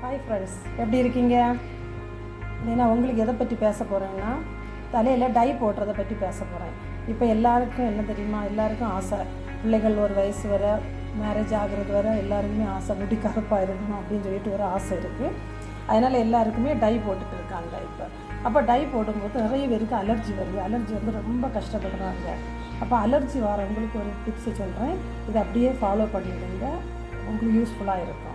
Hi friends, எப்படி இருக்கீங்க? நான் உங்களுக்கு எதை பற்றி பேச போகிறேன்னா, தலையில் டை போடுறதை பற்றி பேச போகிறேன். இப்போ எல்லாருக்கும் என்ன தெரியுமா, எல்லாருக்கும் ஆசை. பிள்ளைகள் ஒரு வயசு வர மேரேஜ் ஆகிறது வர எல்லாருக்குமே ஆசை, முடி கருப்பாக இருக்கணும் அப்படின்னு சொல்லிட்டு ஒரு ஆசை இருக்குது. அதனால் எல்லாருக்குமே டை போட்டுட்டு இருக்காங்க. அப்போ டை போடும்போது நிறைய பேருக்கு அலர்ஜி வருது. அலர்ஜி வந்து ரொம்ப கஷ்டப்படுறாங்க. அப்போ அலர்ஜி வரவங்களுக்கு ஒரு டிப்ஸு சொல்கிறேன். இதை அப்படியே ஃபாலோ பண்ணிவிடுங்க, உங்களுக்கு யூஸ்ஃபுல்லாக இருக்கும்.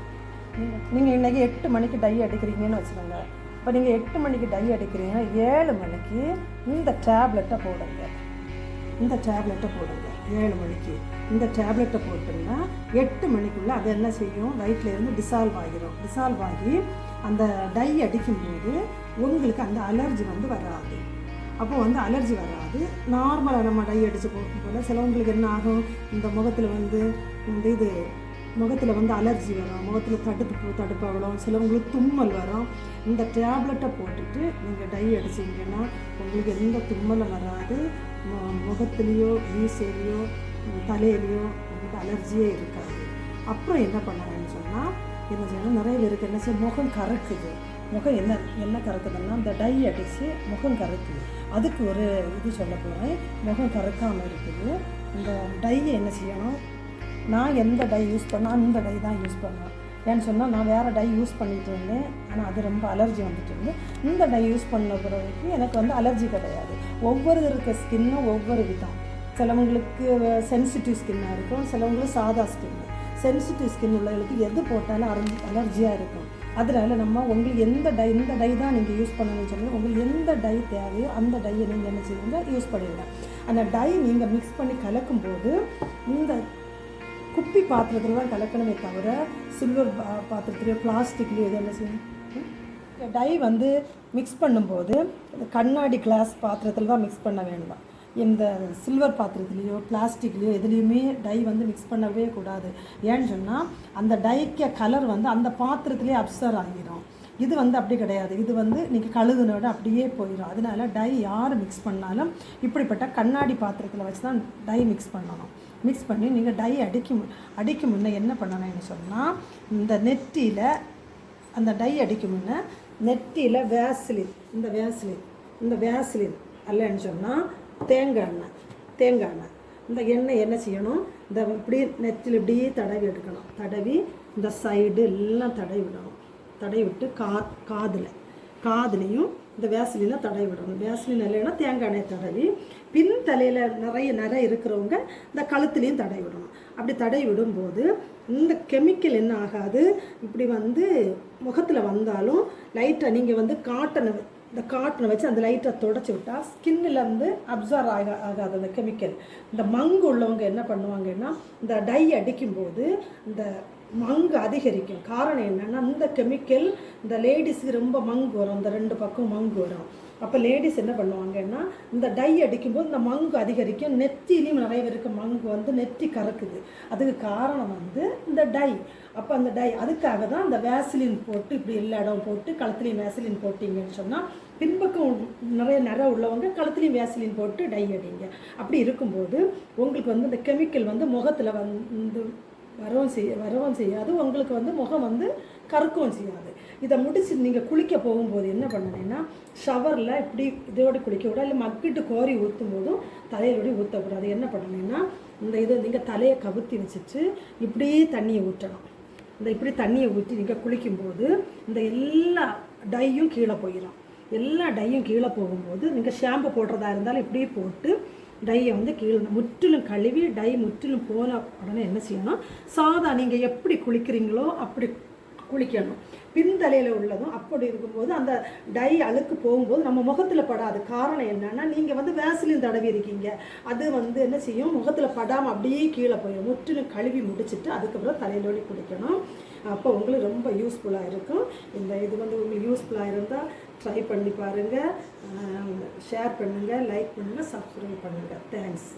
நீங்கள் இன்றைக்கி 8 மணிக்கு டை அடிக்கிறீங்கன்னு வச்சுக்கோங்க. இப்போ நீங்கள் 8 மணிக்கு டை அடிக்கிறீங்கன்னா 7 மணிக்கு இந்த டேப்லெட்டை போடுங்க. 7 மணிக்கு இந்த டேப்லெட்டை போட்டோம்னா 8 மணிக்குள்ளே அது என்ன செய்யும், வயிற்றுலேருந்து டிசால்வ் ஆகி அந்த டை அடிக்கும்போது உங்களுக்கு அந்த அலர்ஜி வந்து வராது. அப்போ வந்து அலர்ஜி வராது. நார்மலாக நம்ம டை அடித்து போல சிலவங்களுக்கு என்ன ஆகும், இந்த முகத்தில் வந்து அலர்ஜி வரும், முகத்தில் தடுப்பு அவ்வளோ, சிலவங்களுக்கு தும்மல் வரும். இந்த டேப்லெட்டை போட்டுட்டு நீங்கள் டை அடிச்சிங்கன்னா உங்களுக்கு எந்த தும்மலும் வராது. முகத்துலேயோ வீசையிலையோ தலையிலையோ உங்களுக்கு அலர்ஜியே இருக்காது. அப்புறம் என்ன பண்ணணும்னு சொன்னால், நிறைய பேருக்கு என்ன செய்ய, முகம் கறக்குது. முகம் என்ன கறக்குதுன்னா, இந்த டை அடித்து முகம் கறக்குது. அதுக்கு ஒரு இது சொல்ல போகிறேன். முகம் கறக்காமல் இருக்குது. இந்த டையை என்ன செய்யணும், நான் எந்த டை யூஸ் பண்ணால் அந்த டை தான் யூஸ் பண்ணுவேன். ஏன்னு சொன்னால், நான் வேறு டை யூஸ் பண்ணிகிட்டு இருந்தேன், ஆனால் அது ரொம்ப அலர்ஜி வந்துட்டு இருந்தேன். இந்த டை யூஸ் பண்ண பிறகு எனக்கு வந்து அலர்ஜி கிடையாது. ஒவ்வொரு இருக்க ஸ்கின்னும் ஒவ்வொரு விதம். சிலவங்களுக்கு சென்சிட்டிவ் ஸ்கின்னாக இருக்கும், சிலவங்களுக்கு சாதா ஸ்கின்னு. சென்சிட்டிவ் ஸ்கின் உள்ளவங்களுக்கு எது போட்டாலும் அலர்ஜியாக இருக்கும். அதனால் உங்களுக்கு இந்த டை தான் நீங்கள் யூஸ் பண்ணணும்னு சொல்லி, உங்களுக்கு எந்த டை தேவையோ அந்த டையை நீங்கள் என்ன செய்யுங்க, யூஸ் பண்ணிடுங்க. அந்த டை நீங்கள் மிக்ஸ் பண்ணி கலக்கும்போது இந்த குப்பி பாத்திரத்தில் தான் கலக்கணுமே தவிர சில்வர் பாத்திரத்துலையோ பிளாஸ்டிக்லேயோ இது என்ன செய்யணும். டை வந்து மிக்ஸ் பண்ணும்போது கண்ணாடி கிளாஸ் பாத்திரத்தில் தான் மிக்ஸ் பண்ண வேண்டாம். இந்த சில்வர் பாத்திரத்துலேயோ பிளாஸ்டிக்லேயோ எதுலேயுமே டை வந்து மிக்ஸ் பண்ணவே கூடாது. ஏன்னு சொன்னால், அந்த டைக்க கலர் வந்து அந்த பாத்திரத்துலேயே அப்சர்வ் ஆகிடும். இது வந்து அப்படி கிடையாது. இது வந்து நீங்கள் கழுகுனோட அப்படியே போயிடும். அதனால டை யார் மிக்ஸ் பண்ணாலும் இப்படிப்பட்ட கண்ணாடி பாத்திரத்தில் வச்சு தான் டை மிக்ஸ் பண்ணணும். மிக்ஸ் பண்ணி நீங்கள் டை அடிக்கும் முன்னே என்ன பண்ணணும்னு சொன்னால், இந்த நெற்றியில் அந்த டை அடிக்கும் முன்னே நெற்றியில் இந்த வேஸ்லின் அல்லன்னு சொன்னால் தேங்காய் எண்ணெய் இந்த எண்ணெய் என்ன செய்யணும், இந்த இப்படி நெற்றியில் இப்படியே தடவி எடுக்கணும். தடவி இந்த சைடு எல்லாம் தடவி விடணும். தடவி விட்டு காதுலையும் இந்த வேஸ்லினை தடவி விடணும். வேஸ்லின் இல்லைன்னா தேங்காய் எண்ணெய் தடவி பின் தலையில் நிறைய இருக்கிறவங்க இந்த கழுத்துலேயும் தடவி விடணும். அப்படி தடவி விடும்போது இந்த கெமிக்கல் என்ன ஆகாது, இப்படி வந்து முகத்தில் வந்தாலும் லைட்டாக நீங்கள் வந்து காட்டனை வச்சு அந்த லைட்டை தொடச்சி விட்டால் ஸ்கின்னில் வந்து அப்சர்வ் ஆகாது அந்த கெமிக்கல். இந்த மங்கு உள்ளவங்க என்ன பண்ணுவாங்கன்னா, இந்த டை அடிக்கும்போது இந்த மங்கு அதிகரிக்கும். காரணம் என்னென்னா, இந்த கெமிக்கல் இந்த லேடிஸுக்கு ரொம்ப மங்கு வரும், இந்த 2 பக்கம் மங்கு வரும். அப்போ லேடிஸ் என்ன பண்ணுவாங்கன்னா, இந்த டை அடிக்கும்போது இந்த மங்கு அதிகரிக்கும். நெத்திலையும் நிறைய பேருக்கு மங்கு வந்து நெத்தி கறக்குது. அதுக்கு காரணம் வந்து இந்த டை. அப்போ அந்த டை அதுக்காக தான் இந்த வேஸ்லின் போட்டு இப்படி எல்லா இடம் போட்டு கழுத்துலையும் வேஸ்லின் போட்டிங்கன்னு சொன்னால், பின்பக்கம் நிறைய உள்ளவங்க கழுத்துலையும் வேஸ்லின் போட்டு டை அடிங்க. அப்படி இருக்கும்போது உங்களுக்கு வந்து இந்த கெமிக்கல் வந்து முகத்தில் வந்து வரவும் செய்யாது. உங்களுக்கு வந்து முகம் வந்து கருக்கவும் செய்யாது. இதை முடிச்சு நீங்கள் குளிக்க போகும்போது என்ன பண்ணணுன்னா, ஷவரில் இப்படி இதோடு குளிக்க விட, இல்லை மக்கிட்டு கோரி ஊற்றும் போதும் தலையோடு ஊற்றக்கூடாது. என்ன பண்ணணுன்னா, நீங்கள் தலையை கவுத்தி வச்சுட்டு இப்படி தண்ணியை ஊற்றணும். இப்படி தண்ணியை ஊற்றி நீங்கள் குளிக்கும்போது இந்த எல்லா டையும் கீழே போயிடும். எல்லா டையும் கீழே போகும்போது நீங்கள் ஷாம்பு போடுறதா இருந்தாலும் இப்படி போட்டு டையை வந்து கீழே முற்றிலும் கழுவி, டை முற்றிலும் போன உடனே என்ன செய்யணும், சாதா நீங்கள் எப்படி குளிக்கிறீங்களோ அப்படி குளிக்கணும். பின்தலையில் உள்ளதும் அப்படி இருக்கும்போது அந்த டை அழுக்கு போகும்போது நம்ம முகத்தில் படாது. காரணம் என்னென்னா, நீங்கள் வந்து வேஸ்லின் தடவி இருக்கீங்க. அது வந்து என்ன செய்யும், முகத்தில் படாமல் அப்படியே கீழே போயிடும். முற்றிலும் கழுவி முடிச்சுட்டு அதுக்கப்புறம் தலையிலோடி குளிக்கணும். அப்போ உங்களுக்கு ரொம்ப யூஸ்ஃபுல்லாக இருக்கும். இது வந்து உங்களுக்கு யூஸ்ஃபுல்லாக இருந்தால் ட்ரை பண்ணி பாருங்கள். ஷேர் பண்ணுங்கள், லைக் பண்ணுங்கள், சப்ஸ்கிரைப் பண்ணுங்கள். தேங்க்ஸ்.